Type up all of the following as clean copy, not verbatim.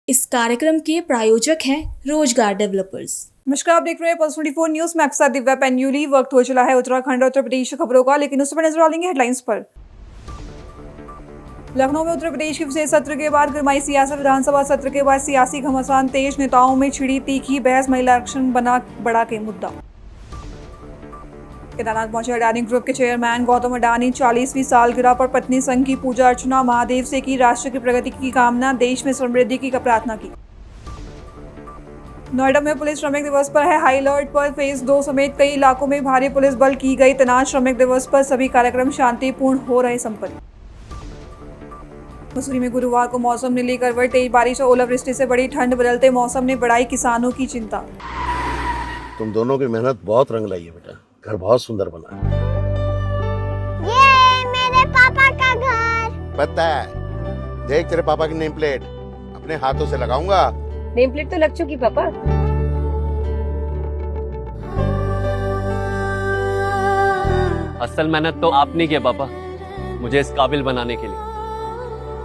इस कार्यक्रम के प्रायोजक हैं रोजगार डेवलपर्स। नमस्कार, आप देख रहे हैं पल्स 24 न्यूज में आपके साथ दिव्या पेन्यूली। वक्त हो चला है उत्तराखंड और उत्तर प्रदेश की खबरों का, लेकिन उससे पहले नजर डालेंगे हेडलाइंस पर। लखनऊ में उत्तर प्रदेश के विशेष सत्र के बाद गरमाई सियासत। विधानसभा सत्र के बाद सियासी घमासान तेज, नेताओं में छिड़ी तीखी बहस। महिला आरक्षण बना बड़ा के मुद्दा। केदारनाथ पहुंचे अडानी ग्रुप के चेयरमैन गौतम अडानी। 40वीं सालगिरह पर पत्नी संघ की पूजा अर्चना। महादेव से की राष्ट्र की प्रगति की कामना, देश में समृद्धि की प्रार्थना की। नोएडा में पुलिस श्रमिक दिवस पर है हाई अलर्ट पर। फेज 2 समेत कई इलाकों में भारी पुलिस बल की गई तैनात। श्रमिक दिवस पर सभी कार्यक्रम शांतिपूर्ण हो रहे संपन्न। मसूरी में गुरुवार को मौसम ने ली करवट। तेज बारिश और ओलावृष्टि से बड़ी ठंड। बदलते मौसम ने बढ़ाई किसानों की चिंता। तुम दोनों की मेहनत बहुत रंग लाई है बेटा, घर बहुत सुंदर बना है। ये मेरे पापा का घर। पता है, देख तेरे पापा की नेम प्लेट अपने हाथों से लगाऊंगा। नेम प्लेट तो लग चुकी पापा। असल मेहनत तो आपने किया पापा, मुझे इस काबिल बनाने के लिए।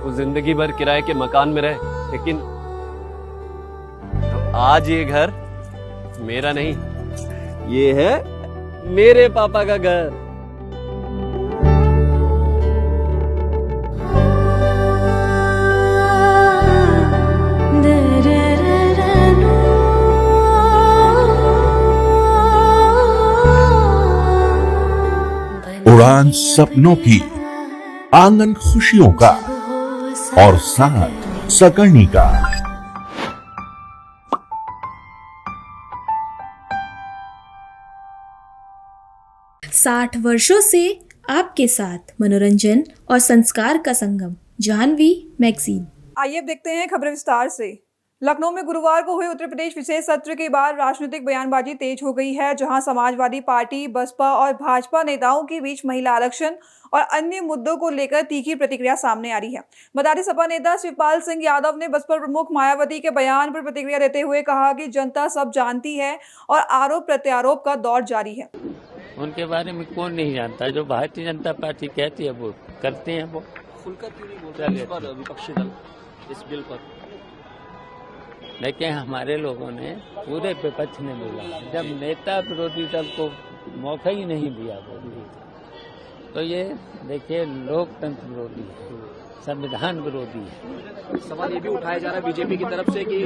वो जिंदगी भर किराए के मकान में रहे, लेकिन तो आज ये घर मेरा नहीं, ये है मेरे पापा का घर। उड़ान सपनों की, आंगन खुशियों का और साथ सकर्णी का। साठ वर्षों से आपके साथ मनोरंजन और संस्कार का संगम, जाह्नवी मैगजीन। आइए अब देखते हैं खबरें विस्तार से। लखनऊ में गुरुवार को हुए उत्तर प्रदेश विशेष सत्र के बाद राजनीतिक बयानबाजी तेज हो गई है, जहां समाजवादी पार्टी, बसपा और भाजपा नेताओं के बीच महिला आरक्षण और अन्य मुद्दों को लेकर तीखी प्रतिक्रिया सामने आ रही है। बता दें, सपा नेता शिवपाल सिंह यादव ने बसपा प्रमुख मायावती के बयान पर प्रतिक्रिया देते हुए कहा कि जनता सब जानती है और आरोप प्रत्यारोप का दौर जारी है। उनके बारे में कौन नहीं जानता, जो भारतीय जनता पार्टी कहती है वो करते हैं। वो खुलकर क्यों नहीं बोलते इस पर विपक्षी दल इस बिल पर? लेकिन हमारे लोगों ने पूरे विपक्ष ने बोला, जब नेता विरोधी दल को मौका ही नहीं दिया बोलने, तो ये देखिए लोकतंत्र विरोधी है, संविधान विरोधी है। सवाल ये भी उठाया जा रहा है बीजेपी की तरफ से कि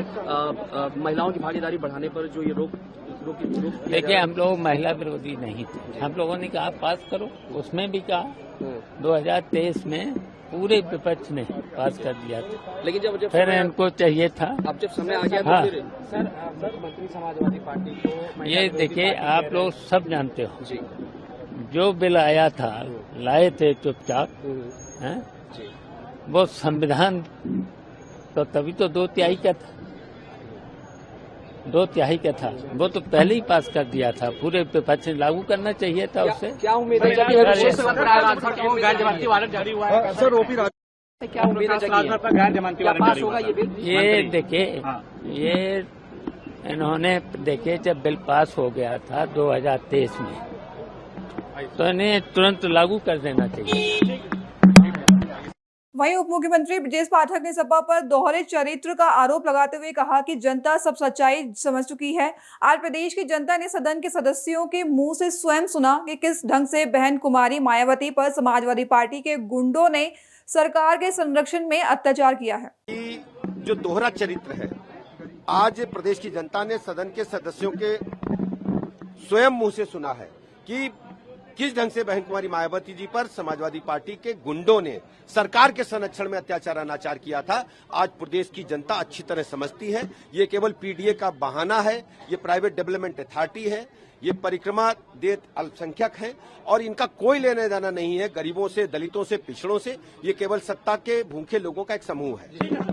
महिलाओं की भागीदारी बढ़ाने पर जो ये रोक देखिए, हम लोग महिला विरोधी नहीं थे। हम लोगों ने कहा पास करो, उसमें भी कहा 2023 में पूरे विपक्ष ने पास कर दिया था, लेकिन जब फिर इनको चाहिए था, अब जब समय आ गया तो फिर सर मंत्री समाजवादी पार्टी को ये देखिए, आप लोग सब जानते हो जी, जो बिल आया था लाए थे चुपचाप, वो संविधान तो तभी तो 2/3 का था, 2/3 का था, वो तो पहले ही पास कर दिया था। पूरे विपक्ष ने लागू करना चाहिए था उससे। क्या उम्मीद है? क्या उम्मीद है? पास होगा ये बिल? ये देखिए, ये इन्होंने देखिए, जब बिल पास हो गया था 2023 में, तो इन्हें तुरंत लागू कर देना चाहिए। वहीं उप मुख्यमंत्री ब्रजेश पाठक ने सपा पर दोहरे चरित्र का आरोप लगाते हुए कहा कि जनता सब सच्चाई समझ चुकी है। आज प्रदेश की जनता ने सदन के सदस्यों के मुंह से स्वयं सुना कि किस ढंग से बहन कुमारी मायावती पर समाजवादी पार्टी के गुंडों ने सरकार के संरक्षण में अत्याचार किया है। जो दोहरा चरित्र है, आज प्रदेश की जनता ने सदन के सदस्यों के स्वयं मुंह से सुना है कि किस ढंग से बहन कुमारी मायावती जी पर समाजवादी पार्टी के गुंडों ने सरकार के संरक्षण में अत्याचार अनाचार किया था। आज प्रदेश की जनता अच्छी तरह समझती है, ये केवल पीडीए का बहाना है, ये प्राइवेट डेवलपमेंट अथॉरिटी है, ये परिक्रमा देत अल्पसंख्यक है और इनका कोई लेना देना नहीं है गरीबों से, दलितों से, पिछड़ों से। ये केवल सत्ता के भूखे लोगों का एक समूह है।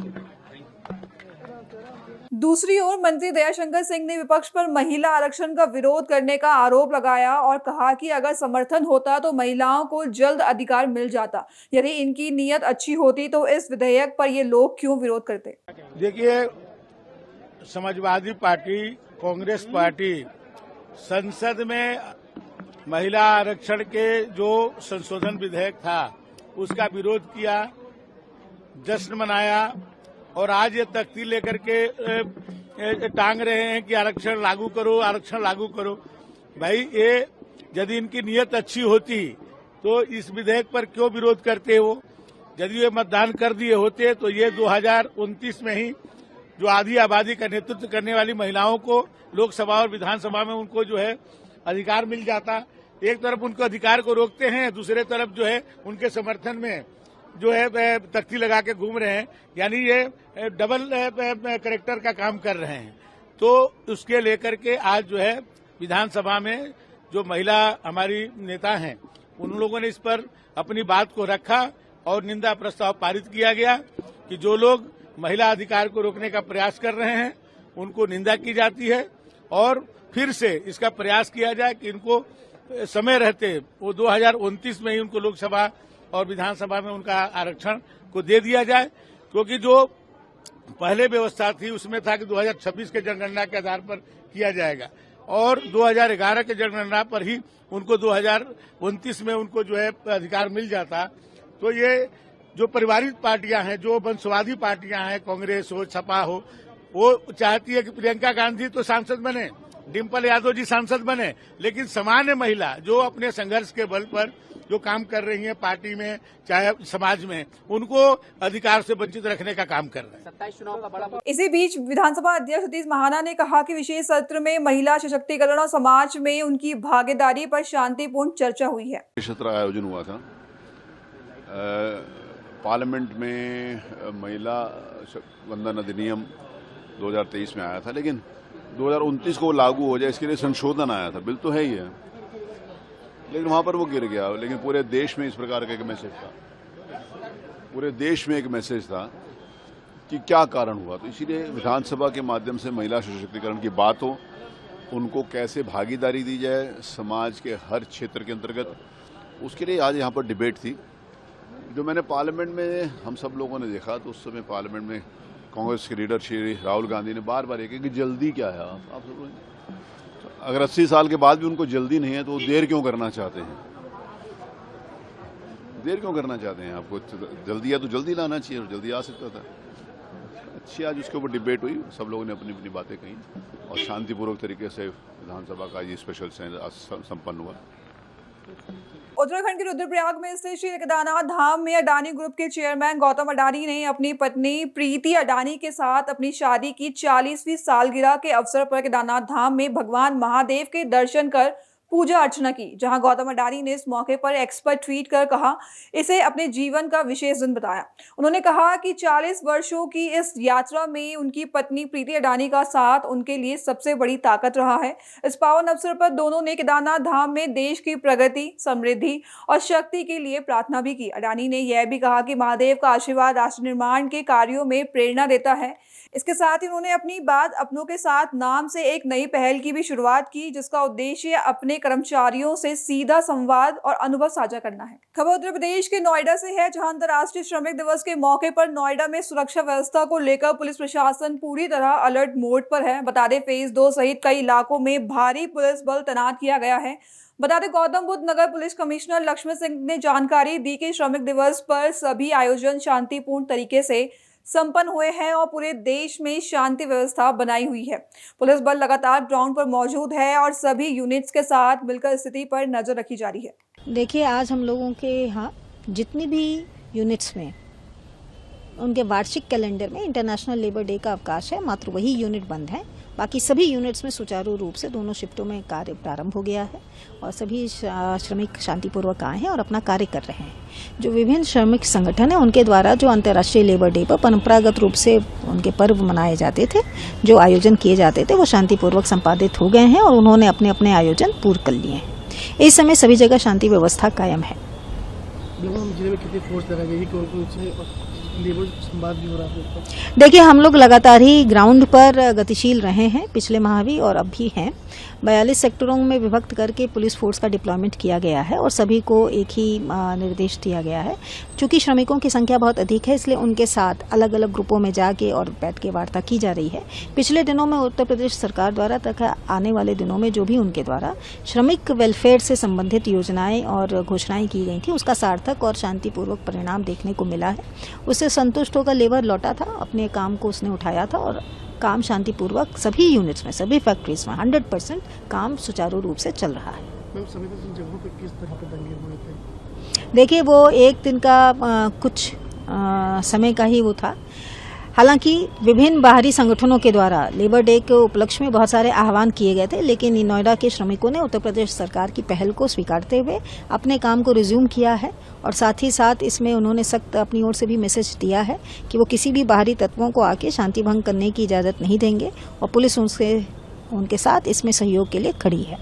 दूसरी ओर मंत्री दयाशंकर सिंह ने विपक्ष पर महिला आरक्षण का विरोध करने का आरोप लगाया और कहा कि अगर समर्थन होता तो महिलाओं को जल्द अधिकार मिल जाता। यदि इनकी नीयत अच्छी होती तो इस विधेयक पर ये लोग क्यों विरोध करते? देखिए, समाजवादी पार्टी, कांग्रेस पार्टी संसद में महिला आरक्षण के जो संशोधन विधेयक था उसका विरोध किया, जश्न मनाया और आज ये तख्ती लेकर के टांग रहे हैं कि आरक्षण लागू करो, आरक्षण लागू करो। भाई ये यदि इनकी नीयत अच्छी होती तो इस विधेयक पर क्यों विरोध करते हो? यदि ये मतदान कर दिए होते तो ये 2029 में ही जो आधी आबादी का नेतृत्व करने वाली महिलाओं को लोकसभा और विधानसभा में उनको जो है अधिकार मिल जाता। एक तरफ उनको अधिकार को रोकते हैं, दूसरे तरफ जो है उनके समर्थन में जो है तख्ती लगा के घूम रहे हैं, यानी ये डबल करेक्टर का काम कर रहे हैं। तो उसके लेकर के आज जो है विधानसभा में जो महिला हमारी नेता हैं उन लोगों ने इस पर अपनी बात को रखा और निंदा प्रस्ताव पारित किया गया कि जो लोग महिला अधिकार को रोकने का प्रयास कर रहे हैं उनको निंदा की जाती है और फिर से इसका प्रयास किया जाए कि इनको समय रहते वो 2029 में ही उनको लोकसभा और विधानसभा में उनका आरक्षण को दे दिया जाए, क्योंकि जो पहले व्यवस्था थी उसमें था कि 2026 के जनगणना के आधार पर किया जाएगा और 2011 के जनगणना पर ही उनको 2029 में उनको जो है अधिकार मिल जाता। तो ये जो परिवारिक पार्टियां हैं, जो वंशवादी पार्टियां हैं, कांग्रेस हो, सपा हो, वो चाहती है कि प्रियंका गांधी तो सांसद बने, डिम्पल यादव जी सांसद बने, लेकिन सामान्य महिला जो अपने संघर्ष के बल पर जो काम कर रही है पार्टी में चाहे समाज में, उनको अधिकार से वंचित रखने का काम कर रहे हैं। 27 चुनाव का बड़ा। इसी बीच विधानसभा अध्यक्ष सतीश महाना ने कहा कि विशेष सत्र में महिला सशक्तिकरण और समाज में उनकी भागीदारी पर शांतिपूर्ण चर्चा हुई है। सत्र आयोजन हुआ था पार्लियामेंट में, महिला वंदन अधिनियम 2023 में आया था, लेकिन 2029 को लागू हो जाए इसके लिए संशोधन आया था। बिल तो है ही है, लेकिन वहां पर वो गिर गया। लेकिन पूरे देश में इस प्रकार का एक मैसेज था, पूरे देश में एक मैसेज था कि क्या कारण हुआ। तो इसीलिए विधानसभा के माध्यम से महिला सशक्तिकरण की बात हो, उनको कैसे भागीदारी दी जाए समाज के हर क्षेत्र के अंतर्गत, उसके लिए आज यहाँ पर डिबेट थी। जो मैंने पार्लियामेंट में हम सब लोगों ने देखा तो उस समय पार्लियामेंट में कांग्रेस के लीडर श्री राहुल गांधी ने बार बार ये कहा कि जल्दी क्या है। आप सब अगर 80 साल के बाद भी उनको जल्दी नहीं है तो देर क्यों करना चाहते हैं? देर क्यों करना चाहते हैं? आपको जल्दी है तो जल्दी लाना चाहिए और जल्दी आ सकता था। अच्छी आज उसके ऊपर डिबेट हुई, सब लोगों ने अपनी अपनी बातें कही और शांतिपूर्वक तरीके से विधानसभा का ये स्पेशल संपन्न हुआ। उत्तराखंड के रुद्रप्रयाग में स्थित श्री केदारनाथ धाम में अडानी ग्रुप के चेयरमैन गौतम अडानी ने अपनी पत्नी प्रीति अडानी के साथ अपनी शादी की 40वीं सालगिरह के अवसर पर केदारनाथ धाम में भगवान महादेव के दर्शन कर पूजा अर्चना की, जहां गौतम अडानी ने इस मौके पर एक्स पर ट्वीट कर कहा इसे अपने जीवन का विशेष दिन बताया। उन्होंने कहा कि 40 वर्षों की इस यात्रा में उनकी पत्नी प्रीति अडानी का साथ उनके लिए सबसे बड़ी ताकत रहा है। इस पावन अवसर पर दोनों ने केदारनाथ धाम में देश की प्रगति, समृद्धि और शक्ति के लिए प्रार्थना भी की। अडानी ने यह भी कहा कि महादेव का आशीर्वाद राष्ट्र निर्माण के कार्यों में प्रेरणा देता है। इसके साथ ही उन्होंने अपनी बात अपनों के साथ नाम से एक नई पहल की भी शुरुआत की, जिसका उद्देश्य अपने कर्मचारियों से सीधा संवाद और अनुभव साझा करना है। खबर उत्तर प्रदेश के नोएडा से है, जहां अंतर्राष्ट्रीय श्रमिक दिवस के मौके पर नोएडा में सुरक्षा व्यवस्था को लेकर पुलिस प्रशासन पूरी तरह अलर्ट मोड पर है। बता दें फेज 2 सहित कई इलाकों में भारी पुलिस बल तैनात किया गया है। बता दें गौतम बुद्ध नगर पुलिस कमिश्नर लक्ष्मण सिंह ने जानकारी दी कि श्रमिक दिवस पर सभी आयोजन शांतिपूर्ण तरीके से संपन्न हुए हैं और पूरे देश में शांति व्यवस्था बनाई हुई है। पुलिस बल लगातार ग्राउंड पर मौजूद है और सभी यूनिट्स के साथ मिलकर स्थिति पर नजर रखी जा रही है। देखिए, आज हम लोगों के यहाँ जितनी भी यूनिट्स में उनके वार्षिक कैलेंडर में इंटरनेशनल लेबर डे का अवकाश है, मात्र वही यूनिट बंद है। बाकी सभी यूनिट्स में सुचारू रूप से दोनों शिफ्टों में कार्य प्रारंभ हो गया है और सभी श्रमिक शांतिपूर्वक आए हैं और अपना कार्य कर रहे हैं। जो विभिन्न श्रमिक संगठन हैं उनके द्वारा जो अंतर्राष्ट्रीय लेबर डे पर परंपरागत रूप से उनके पर्व मनाए जाते थे, जो आयोजन किए जाते थे, वो शांतिपूर्वक संपादित हो गए हैं और उन्होंने अपने अपने आयोजन पूर्ण कर लिए हैं। इस समय सभी जगह शांति व्यवस्था कायम है। जिले में कितनी फोर्स लगाई गई कि लेबर संवाद भी हो रहा है? देखिए, हम लोग लगातार ही ग्राउंड पर गतिशील रहे हैं, पिछले माह भी और अब भी हैं। 42 सेक्टरों में विभक्त करके पुलिस फोर्स का डिप्लॉयमेंट किया गया है और सभी को एक ही निर्देश दिया गया है। चूंकि श्रमिकों की संख्या बहुत अधिक है, इसलिए उनके साथ अलग अलग ग्रुपों में जाके और बैठ के वार्ता की जा रही है। पिछले दिनों में उत्तर प्रदेश सरकार द्वारा तथा आने वाले दिनों में जो भी उनके द्वारा श्रमिक वेलफेयर से संबंधित योजनाएं और घोषणाएं की गई थी, उसका सार्थक और शांतिपूर्वक परिणाम देखने को मिला है। उससे संतुष्ट होकर लेबर लौटा था, अपने काम को उसने उठाया था और काम शांतिपूर्वक सभी यूनिट्स में, सभी फैक्ट्रीज में 100% काम सुचारू रूप से चल रहा है। मैम, सभी जगहों पे किस तरह के दंगे हुए थे? देखिए, वो एक दिन का कुछ समय का ही वो था। हालांकि विभिन्न बाहरी संगठनों के द्वारा लेबर डे के उपलक्ष्य में बहुत सारे आह्वान किए गए थे, लेकिन नोएडा के श्रमिकों ने उत्तर प्रदेश सरकार की पहल को स्वीकारते हुए अपने काम को रिज्यूम किया है और साथ ही साथ इसमें उन्होंने सख्त अपनी ओर से भी मैसेज दिया है कि वो किसी भी बाहरी तत्वों को आके शांति भंग करने की इजाजत नहीं देंगे और पुलिस उनके साथ इसमें सहयोग के लिए खड़ी है।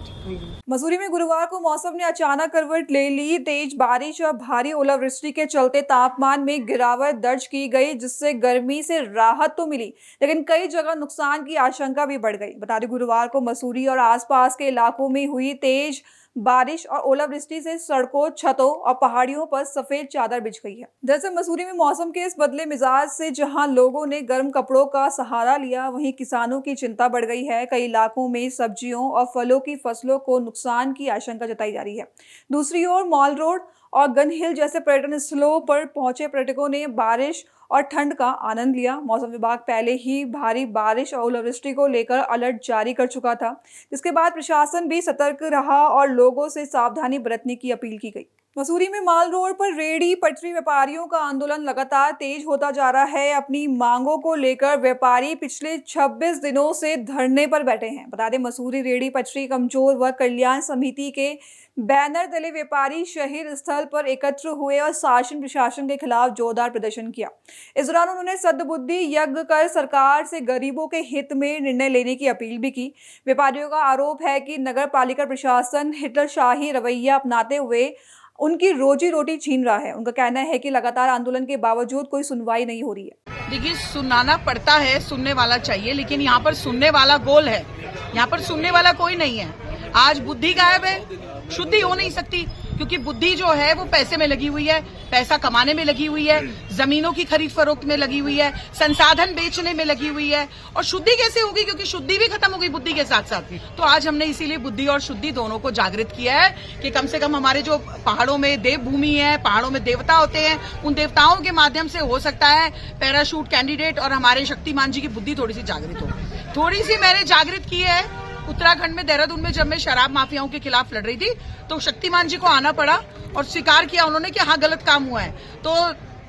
मसूरी में गुरुवार को मौसम ने अचानक करवट ले ली। तेज बारिश और भारी ओलावृष्टि के चलते तापमान में गिरावट दर्ज की गई, जिससे गर्मी से राहत तो मिली, लेकिन कई जगह नुकसान की आशंका भी बढ़ गई। बता दें, गुरुवार को मसूरी और आसपास के इलाकों में हुई तेज बारिश और ओलावृष्टि से सड़कों, छतों और पहाड़ियों पर सफेद चादर बिछ गई है। दरअसल मसूरी में मौसम के इस बदले मिजाज से जहां लोगों ने गर्म कपड़ों का सहारा लिया, वहीं किसानों की चिंता बढ़ गई है। कई इलाकों में सब्जियों और फलों की फसलों को नुकसान की आशंका जताई जा रही है। दूसरी ओर मॉल रोड और गन हिल जैसे पर्यटन स्थलों पर पहुंचे पर्यटकों ने बारिश और ठंड का आनंद लिया। मौसम विभाग पहले ही भारी बारिश और ओलावृष्टि को लेकर अलर्ट जारी कर चुका था, जिसके बाद प्रशासन भी सतर्क रहा और लोगों से सावधानी बरतने की अपील की गई। मसूरी में माल रोड पर रेहड़ी पटरी व्यापारियों का आंदोलन लगातार तेज होता जा रहा है। अपनी मांगों को लेकर व्यापारी पिछले 26 दिनों से धरने पर बैठे हैं। बता दें, मसूरी रेहड़ी पटरी कमजोर वर्ग कल्याण समिति के बैनर तले व्यापारी शहीद स्थल पर एकत्र हुए और शासन प्रशासन के खिलाफ जोरदार प्रदर्शन किया। इस दौरान उन्होंने सद्बुद्धि यज्ञ कर सरकार से गरीबों के हित में निर्णय लेने की अपील भी की। व्यापारियों का आरोप है कि नगर पालिका प्रशासन हिटलरशाही रवैया अपनाते हुए उनकी रोजी रोटी छीन रहा है। उनका कहना है कि लगातार आंदोलन के बावजूद कोई सुनवाई नहीं हो रही है। देखिए, सुनाना पड़ता है, सुनने वाला चाहिए, लेकिन यहाँ पर सुनने वाला गोल है, यहाँ पर सुनने वाला कोई नहीं है। आज बुद्धि गायब है, शुद्धि हो नहीं सकती, क्योंकि बुद्धि जो है वो पैसे में लगी हुई है, पैसा कमाने में लगी हुई है, जमीनों की खरीद फरोख्त में लगी हुई है, संसाधन बेचने में लगी हुई है। और शुद्धि कैसे होगी, क्योंकि शुद्धि भी खत्म हो गई बुद्धि के साथ साथ। तो आज हमने इसीलिए बुद्धि और शुद्धि दोनों को जागृत किया है कि कम से कम हमारे जो पहाड़ों में देवभूमि है, पहाड़ों में देवता होते हैं, उन देवताओं के माध्यम से हो सकता है पैराशूट कैंडिडेट और हमारे शक्तिमान जी की बुद्धि थोड़ी सी जागृत हो। थोड़ी सी मैंने जागृत की है। उत्तराखंड में देहरादून में जब मैं शराब माफियाओं के खिलाफ लड़ रही थी, तो शक्तिमान जी को आना पड़ा और स्वीकार किया उन्होंने कि हाँ, गलत काम हुआ है, तो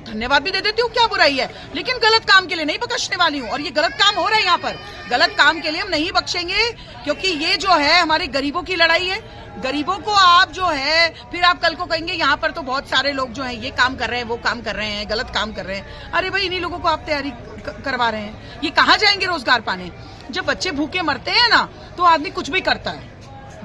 धन्यवाद भी दे देती हूँ, क्या बुराई है, लेकिन गलत काम के लिए नहीं बख्शने वाली हूँ। और ये गलत काम हो रहा है यहाँ पर, गलत काम के लिए हम नहीं बख्शेंगे, क्योंकि ये जो है हमारे गरीबों की लड़ाई है। गरीबों को आप जो है फिर आप कल को कहेंगे यहाँ पर तो बहुत सारे लोग जो है ये काम कर रहे हैं, वो काम कर रहे हैं, गलत काम कर रहे हैं। अरे भाई, इन्हीं लोगों को आप तैयारी करवा रहे हैं, ये कहाँ जाएंगे रोजगार पाने? जब बच्चे भूखे मरते हैं ना, तो आदमी कुछ भी करता है।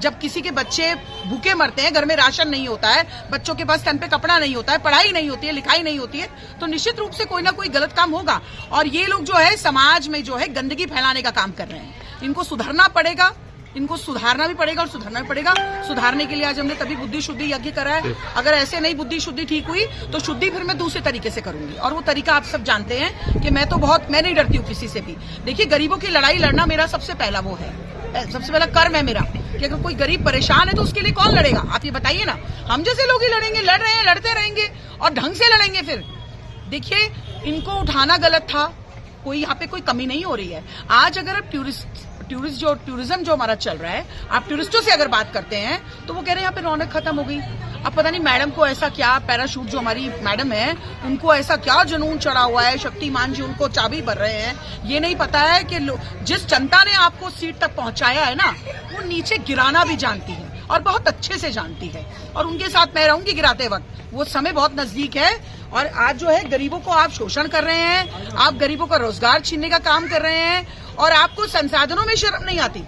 जब किसी के बच्चे भूखे मरते हैं, घर में राशन नहीं होता है, बच्चों के पास तन पे कपड़ा नहीं होता है, पढ़ाई नहीं होती है, लिखाई नहीं होती है, तो निश्चित रूप से कोई ना कोई गलत काम होगा। और ये लोग जो है समाज में जो है गंदगी फैलाने का काम कर रहे हैं। इनको सुधरना पड़ेगा, इनको सुधारना भी पड़ेगा और सुधरना भी पड़ेगा। सुधारने के लिए आज हमने तभी बुद्धि शुद्धि यज्ञ करा है। अगर ऐसे नहीं बुद्धि शुद्धि ठीक हुई तो शुद्धि फिर मैं दूसरे तरीके से करूंगी, और वो तरीका आप सब जानते हैं कि मैं नहीं डरती हूँ किसी से भी। देखिए, गरीबों की लड़ाई लड़ना मेरा सबसे पहला वो है, सबसे पहला कर्म है मेरा, कि अगर कोई गरीब परेशान है तो उसके लिए कौन लड़ेगा? आप ये बताइए ना। हम जैसे लोग ही लड़ेंगे, लड़ रहे हैं, लड़ते रहेंगे और ढंग से लड़ेंगे। फिर देखिए, इनको उठाना गलत था, कोई यहाँ पे कोई कमी नहीं हो रही है। आज अगर आप टूरिज्म जो हमारा चल रहा है, आप टूरिस्टों से अगर बात करते हैं तो वो कह रहे हैं यहाँ पे रौनक खत्म हो गई। अब पता नहीं मैडम को ऐसा क्या, पैराशूट जो हमारी मैडम है उनको ऐसा क्या जुनून चढ़ा हुआ है, शक्तिमान जी उनको चाबी भर रहे हैं। ये नहीं पता है कि जिस जनता ने आपको सीट तक पहुंचाया है ना, वो नीचे गिराना भी जानती है और बहुत अच्छे से जानती है, और उनके साथ मैं रहूंगी गिराते वक्त। वो समय बहुत नजदीक है। और आज जो है गरीबों को आप शोषण कर रहे हैं, आप गरीबों का रोजगार छीनने का काम कर रहे हैं, और आपको संसाधनों में शर्म नहीं आती।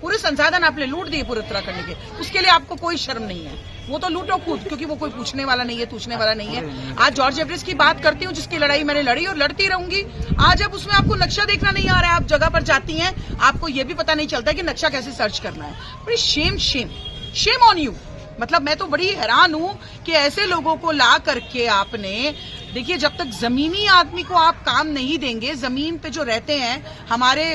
पूरे संसाधन आपने लूट दिए पूरे उत्तराखंड के, उसके लिए आपको कोई शर्म नहीं है। वो तो लूटो खुद, क्योंकि वो कोई पूछने वाला नहीं है, पूछने वाला नहीं है। आज जॉर्ज एवरेस्ट की बात करती हूँ, जिसकी लड़ाई मैंने लड़ी और लड़ती रहूंगी। आज अब उसमें आपको नक्शा देखना नहीं आ रहा है, आप जगह पर जाती हैं, आपको ये भी पता नहीं चलता कि नक्शा कैसे सर्च करना है। Shem Shem shame on you. मतलब मैं तो बड़ी हैरान हूं कि ऐसे लोगों को ला करके आपने, देखिए जब तक जमीनी आदमी को आप काम नहीं देंगे, जमीन पे जो रहते हैं हमारे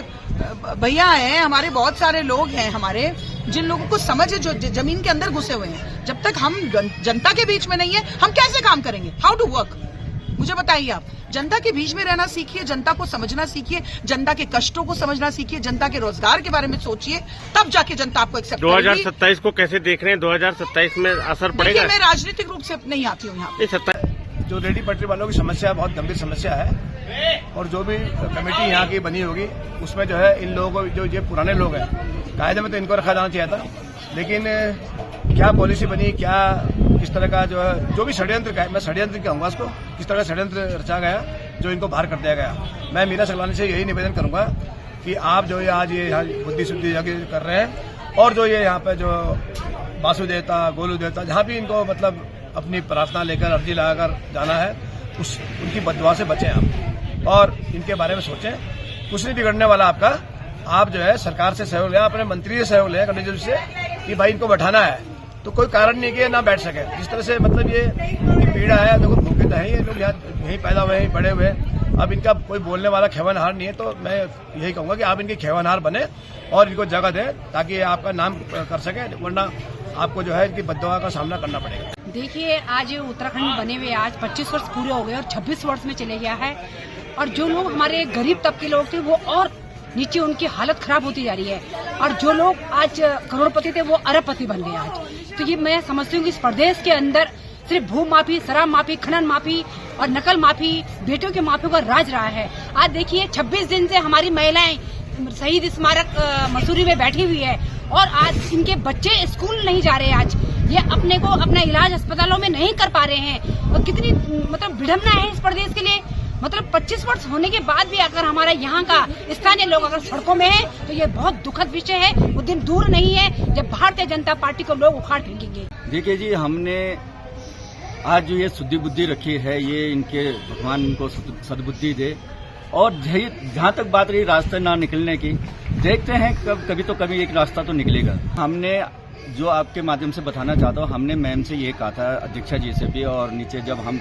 भैया हैं, हमारे बहुत सारे लोग हैं, हमारे जिन लोगों को समझ है, जो जमीन के अंदर घुसे हुए हैं, जब तक हम जनता के बीच में नहीं है हम कैसे काम करेंगे? How to work? मुझे बताइए आप। जनता के बीच में रहना सीखिए, जनता को समझना सीखिए, जनता के कष्टों को समझना सीखिए, जनता के रोजगार के बारे में सोचिए, तब जाके जनता आपको एक्सेप्ट करेगी। 2027 को कैसे देख रहे हैं? 2027 में असर पड़ेगा? मैं राजनीतिक रूप से नहीं आती हूँ यहाँ पे। जो रेहड़ी पटरी वालों की समस्या बहुत गंभीर समस्या है, और जो भी कमेटी यहाँ की बनी होगी उसमें जो है इन लोगों को, जो ये पुराने लोग हैं, कायदे में तो इनको रखा जाना चाहिए था, लेकिन क्या पॉलिसी बनी, क्या किस तरह का जो है, जो भी षड्यंत्र का है, मैं षड्यंत्र कहूँगा उसको, किस तरह का षड्यंत्र रचा गया जो इनको बाहर कर दिया गया। मैं मीरा सकलानी से यही निवेदन करूंगा कि आप जो ये आज ये यहाँ बुद्धि शुद्धि कर रहे हैं, और जो ये यहाँ पे जो बासु देवता, गोलू देवता, जहाँ भी इनको मतलब अपनी प्रार्थना लेकर, अर्जी लगाकर जाना है, उनकी बददुआ से बचें आप, और इनके बारे में सोचें। कुछ नहीं बिगड़ने वाला आपका। आप जो है सरकार से सहयोग लें, अपने मंत्री से सहयोग लें, कंडीशन से कि भाई इनको बैठाना है, तो कोई कारण नहीं कि ना बैठ सके। जिस तरह से मतलब ये पीड़ा है, देखो भूखे तो है, ये लोग यहाँ यहीं पैदा हुए, यहीं बड़े हुए, अब इनका कोई बोलने वाला खेवनहार नहीं है, तो मैं यही कहूँगा कि आप इनके खेवनहार बने और इनको जगह दें ताकि आपका नाम कर सके, वरना आपको जो है इनकी बददुआ का सामना करना पड़ेगा। देखिए, आज उत्तराखंड में बने हुए आज 25 वर्ष पूरे हो गए और 26 वर्ष में चले गया है, और जो लोग हमारे गरीब तबके लोग थे वो और नीचे, उनकी हालत खराब होती जा रही है, और जो लोग आज करोड़पति थे वो अरबपति बन गए आज। तो ये मैं समझती हूँ कि इस प्रदेश के अंदर सिर्फ भू माफी, शराब माफी, खनन माफी और नकल माफी, बेटियों के माफियों का राज रहा है। आज देखिए 26 दिन से हमारी महिलाएं शहीद स्मारक मसूरी में बैठी हुई है, और आज इनके बच्चे स्कूल नहीं जा रहे हैं। आज ये अपने को अपना इलाज अस्पतालों में नहीं कर पा रहे हैं, और कितनी मतलब विडम्बना है इस प्रदेश के लिए। मतलब 25 वर्ष होने के बाद भी अगर हमारा यहाँ का स्थानीय लोग अगर सड़कों में है, तो ये बहुत दुखद विषय है। वो दिन दूर नहीं है जब भारतीय जनता पार्टी को लोग उखाड़ फेंकेंगे। देखिए जी, हमने आज जो ये शुद्धि बुद्धि रखी है, ये इनके भगवान इनको सद्बुद्धि दे, और जहाँ तक बात रही रास्ते ना निकलने की, देखते हैं कभी तो कभी एक रास्ता तो निकलेगा। हमने जो आपके माध्यम से बताना चाहता हूँ, हमने मैम से ये कहा था, अध्यक्षा जी से भी, और नीचे जब हम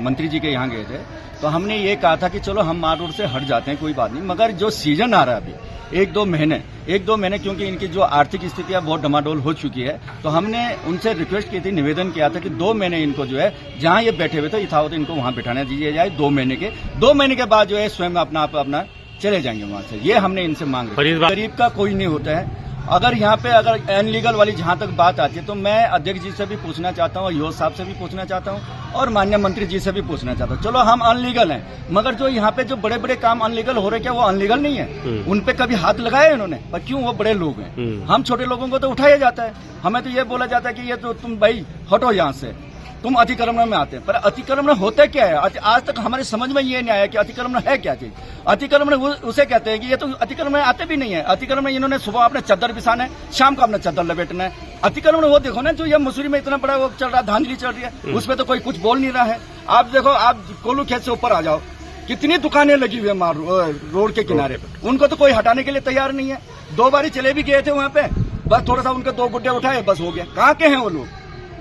मंत्री जी के यहाँ गए थे तो हमने ये कहा था कि चलो हम मार रोड से हट जाते हैं, कोई बात नहीं, मगर जो सीजन आ रहा है अभी 1-2 महीने, क्योंकि इनकी जो आर्थिक स्थितियाँ बहुत डमाडोल हो चुकी है, तो हमने उनसे रिक्वेस्ट की थी, निवेदन किया था कि 2 महीने इनको जो है, जहाँ ये बैठे हुए थे यथावत इनको वहाँ बैठाने दीजिए जाए। 2 महीने के बाद जो है स्वयं अपना चले जाएंगे वहाँ से। ये हमने इनसे मांग रही। गरीब का कोई नहीं होता है। अगर यहाँ पे अगर अनलीगल वाली जहाँ तक बात आती है, तो मैं अध्यक्ष जी से भी पूछना चाहता हूँ, योज साहब से भी पूछना चाहता हूँ, और माननीय मंत्री जी से भी पूछना चाहता हूँ। चलो हम अनलीगल हैं, मगर जो यहाँ पे जो बड़े बड़े काम अनलीगल हो रहे, क्या वो अनलीगल नहीं है? उन पे कभी हाथ लगाया इन्होंने? पर क्यों? वो बड़े लोग हैं। हम छोटे लोगों को तो उठाया जाता है, हमें तो ये बोला जाता है कि ये तो तुम भाई हटो यहाँ से, तुम अतिक्रमण में आते हैं। पर अतिक्रमण होता क्या है? आज तक हमारे समझ में ये नहीं आया कि अतिक्रमण है क्या चीज। अतिक्रमण उसे कहते हैं कि ये तो अतिक्रमण आते भी नहीं है। अतिक्रमण इन्होंने सुबह अपने चादर बिछाना है, शाम को अपना चादर लपेटना है। अतिक्रमण वो देखो ना, जो ये मसूरी में इतना बड़ा वो चल रहा है, धांधली चल रही है, उसमें तो कोई कुछ बोल नहीं रहा है। आप देखो, आप कोलू खेत से ऊपर आ जाओ, कितनी दुकानें लगी हुई है रोड के किनारे पे, उनको तो कोई हटाने के लिए तैयार नहीं है। 2 बारी चले भी गए थे वहाँ पे, बस थोड़ा सा उनके 2 गुड्डे उठाए, बस हो गया। कहाँ के हैं वो लोग?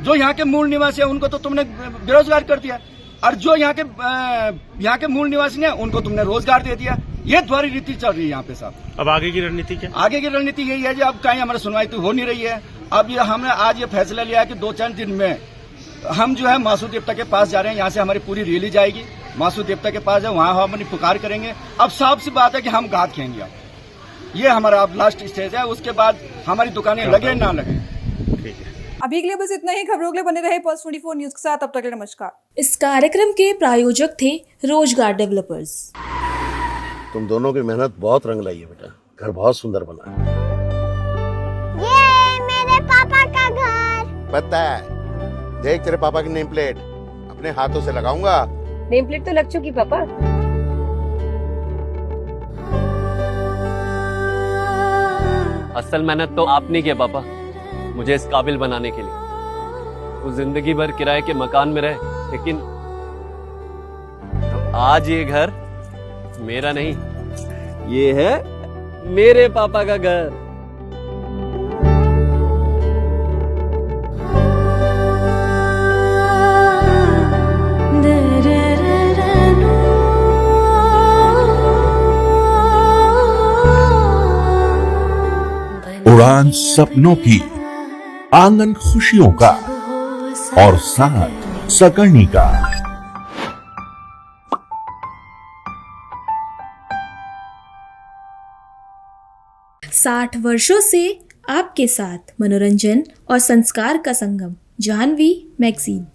जो यहाँ के मूल निवासी है उनको तो तुमने बेरोजगार कर दिया, और जो यहाँ के मूल निवासी है उनको तुमने रोजगार दे दिया। ये द्वारी रीति चल रही है यहाँ पे साहब। अब आगे की रणनीति क्या? आगे की रणनीति यही है जी, अब कहीं हमारी सुनवाई तो हो नहीं रही है। अब ये हमने आज ये फैसला लिया है कि 2-4 दिन में हम जो है मासू देवता के पास जा रहे हैं। यहाँ से हमारी पूरी रैली जाएगी, मासू देवता के पास है, वहाँ हम अपनी पुकार करेंगे। अब साफ सी बात है कि हम घात खेलेंगे। अब ये हमारा अब लास्ट स्टेज है, उसके बाद हमारी दुकानें लगे ना लगे। अभी के लिए बस इतना ही। खबरों के लिए बने रहे पल्स 24 न्यूज के साथ। तब तक के लिए नमस्कार। इस कार्यक्रम के प्रायोजक थे रोजगार डेवलपर्स। तुम दोनों की मेहनत बहुत रंग लाई है बेटा, घर बहुत सुंदर बना है। ये मेरे पापा का घर। पता है, देख तेरे पापा की नेम प्लेट अपने हाथों से लगाऊंगा। नेम प्लेट तो लग चुकी पापा। असल मेहनत तो आपने की है पापा, मुझे इस काबिल बनाने के लिए। वो जिंदगी भर किराए के मकान में रहे, लेकिन आज ये घर मेरा नहीं, ये है मेरे पापा का घर। उड़ान सपनों की, आंगन खुशियों का और साथ सकर्णी का। 60 वर्षों से आपके साथ मनोरंजन और संस्कार का संगम, जाह्नवी मैगजीन।